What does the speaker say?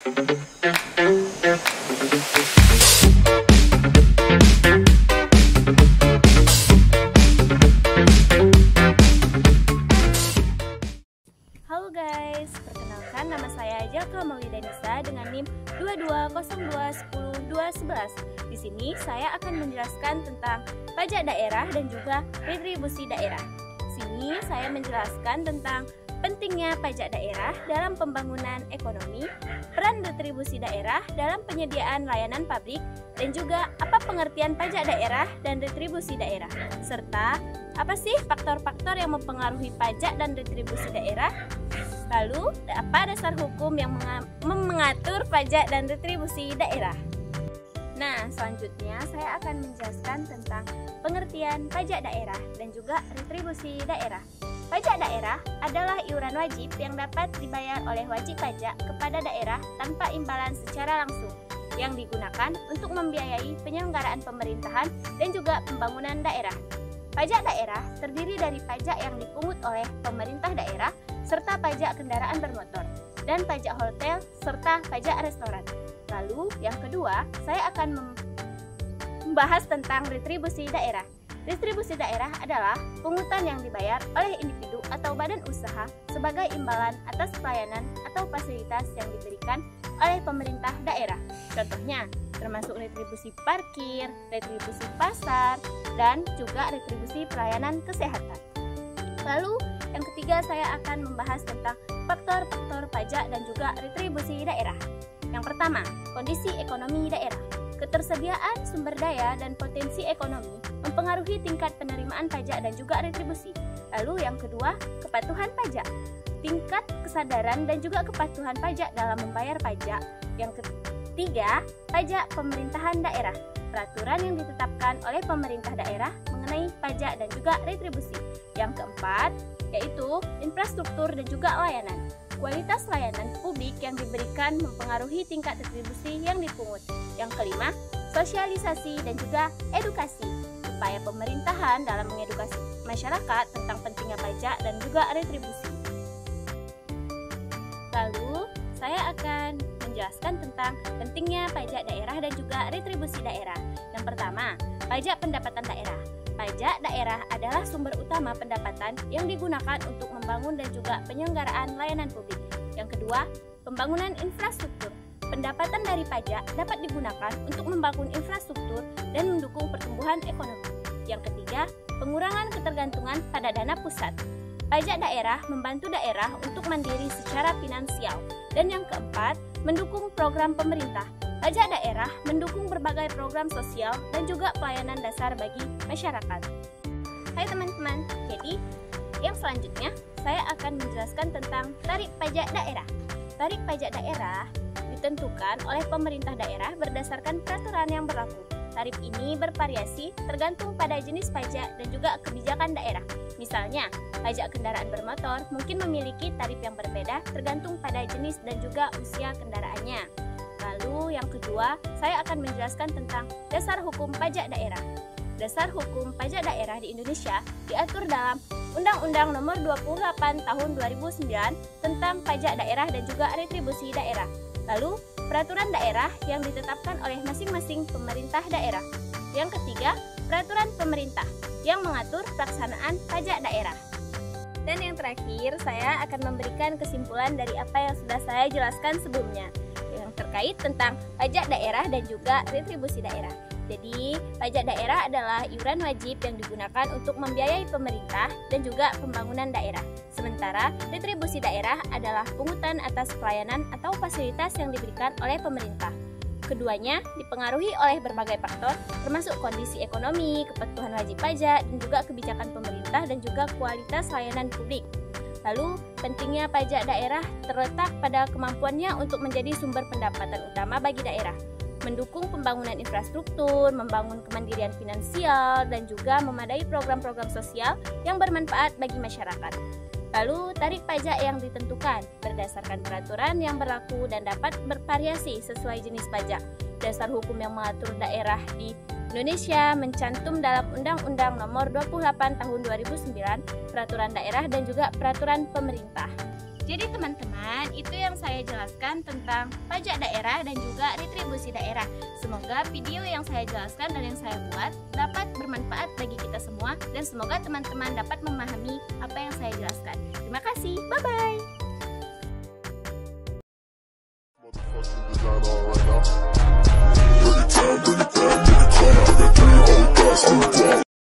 Halo guys, perkenalkan nama saya Jalka Maulidanisa dengan NIM 2202102211. Di sini saya akan menjelaskan tentang pajak daerah dan juga retribusi daerah. Di sini saya menjelaskan tentang pentingnya pajak daerah dalam pembangunan ekonomi, peran retribusi daerah dalam penyediaan layanan publik, dan juga apa pengertian pajak daerah dan retribusi daerah, serta apa sih faktor-faktor yang mempengaruhi pajak dan retribusi daerah. Lalu, apa dasar hukum yang mengatur pajak dan retribusi daerah? Nah, selanjutnya saya akan menjelaskan tentang pengertian pajak daerah dan juga retribusi daerah. Pajak daerah adalah iuran wajib yang dapat dibayar oleh wajib pajak kepada daerah tanpa imbalan secara langsung, yang digunakan untuk membiayai penyelenggaraan pemerintahan dan juga pembangunan daerah. Pajak daerah terdiri dari pajak yang dipungut oleh pemerintah daerah, serta pajak kendaraan bermotor, dan pajak hotel, serta pajak restoran. Lalu, yang kedua, saya akan membahas tentang retribusi daerah. Retribusi daerah adalah pungutan yang dibayar oleh individu atau badan usaha sebagai imbalan atas pelayanan atau fasilitas yang diberikan oleh pemerintah daerah. Contohnya, termasuk retribusi parkir, retribusi pasar, dan juga retribusi pelayanan kesehatan. Lalu, yang ketiga saya akan membahas tentang faktor-faktor pajak dan juga retribusi daerah. Yang pertama, kondisi ekonomi daerah. Ketersediaan sumber daya dan potensi ekonomi mempengaruhi tingkat penerimaan pajak dan juga retribusi. Lalu yang kedua, kepatuhan pajak. Tingkat kesadaran dan juga kepatuhan pajak dalam membayar pajak. Yang ketiga, pajak pemerintahan daerah. Peraturan yang ditetapkan oleh pemerintah daerah mengenai pajak dan juga retribusi. Yang keempat, yaitu infrastruktur dan juga layanan. Kualitas layanan publik yang diberikan mempengaruhi tingkat retribusi yang dipungut. Yang kelima, sosialisasi dan juga edukasi. Upaya pemerintahan dalam mengedukasi masyarakat tentang pentingnya pajak dan juga retribusi. Lalu, saya akan menjelaskan tentang pentingnya pajak daerah dan juga retribusi daerah. Yang pertama, pajak pendapatan daerah. Pajak daerah adalah sumber utama pendapatan yang digunakan untuk membangun dan juga penyelenggaraan layanan publik. Yang kedua, pembangunan infrastruktur. Pendapatan dari pajak dapat digunakan untuk membangun infrastruktur dan mendukung pertumbuhan ekonomi. Yang ketiga, pengurangan ketergantungan pada dana pusat. Pajak daerah membantu daerah untuk mandiri secara finansial. Dan yang keempat, mendukung program pemerintah. Pajak daerah mendukung berbagai program sosial dan juga pelayanan dasar bagi masyarakat. Hai teman-teman, jadi yang selanjutnya saya akan menjelaskan tentang tarif pajak daerah. Tarif pajak daerah ditentukan oleh pemerintah daerah berdasarkan peraturan yang berlaku. Tarif ini bervariasi tergantung pada jenis pajak dan juga kebijakan daerah. Misalnya, pajak kendaraan bermotor mungkin memiliki tarif yang berbeda tergantung pada jenis dan juga usia kendaraannya. Lalu yang kedua, saya akan menjelaskan tentang dasar hukum pajak daerah. Dasar hukum pajak daerah di Indonesia diatur dalam Undang-Undang Nomor 28 Tahun 2009 tentang pajak daerah dan juga retribusi daerah. Lalu, peraturan daerah yang ditetapkan oleh masing-masing pemerintah daerah. Yang ketiga, peraturan pemerintah yang mengatur pelaksanaan pajak daerah. Dan yang terakhir, saya akan memberikan kesimpulan dari apa yang sudah saya jelaskan sebelumnya yang terkait tentang pajak daerah dan juga retribusi daerah. Jadi, pajak daerah adalah iuran wajib yang digunakan untuk membiayai pemerintah dan juga pembangunan daerah. Sementara, retribusi daerah adalah pungutan atas pelayanan atau fasilitas yang diberikan oleh pemerintah. Keduanya dipengaruhi oleh berbagai faktor, termasuk kondisi ekonomi, kepatuhan wajib pajak, dan juga kebijakan pemerintah dan juga kualitas layanan publik. Lalu, pentingnya pajak daerah terletak pada kemampuannya untuk menjadi sumber pendapatan utama bagi daerah, mendukung pembangunan infrastruktur, membangun kemandirian finansial, dan juga memadai program-program sosial yang bermanfaat bagi masyarakat. Lalu, tarif pajak yang ditentukan berdasarkan peraturan yang berlaku dan dapat bervariasi sesuai jenis pajak. Dasar hukum yang mengatur daerah di Indonesia mencantum dalam Undang-Undang Nomor 28 Tahun 2009, Peraturan Daerah dan juga Peraturan Pemerintah. Jadi teman-teman, itu yang saya jelaskan tentang pajak daerah dan juga retribusi daerah. Semoga video yang saya jelaskan dan yang saya buat dapat bermanfaat bagi kita semua, dan semoga teman-teman dapat memahami apa yang saya jelaskan. Terima kasih, bye-bye.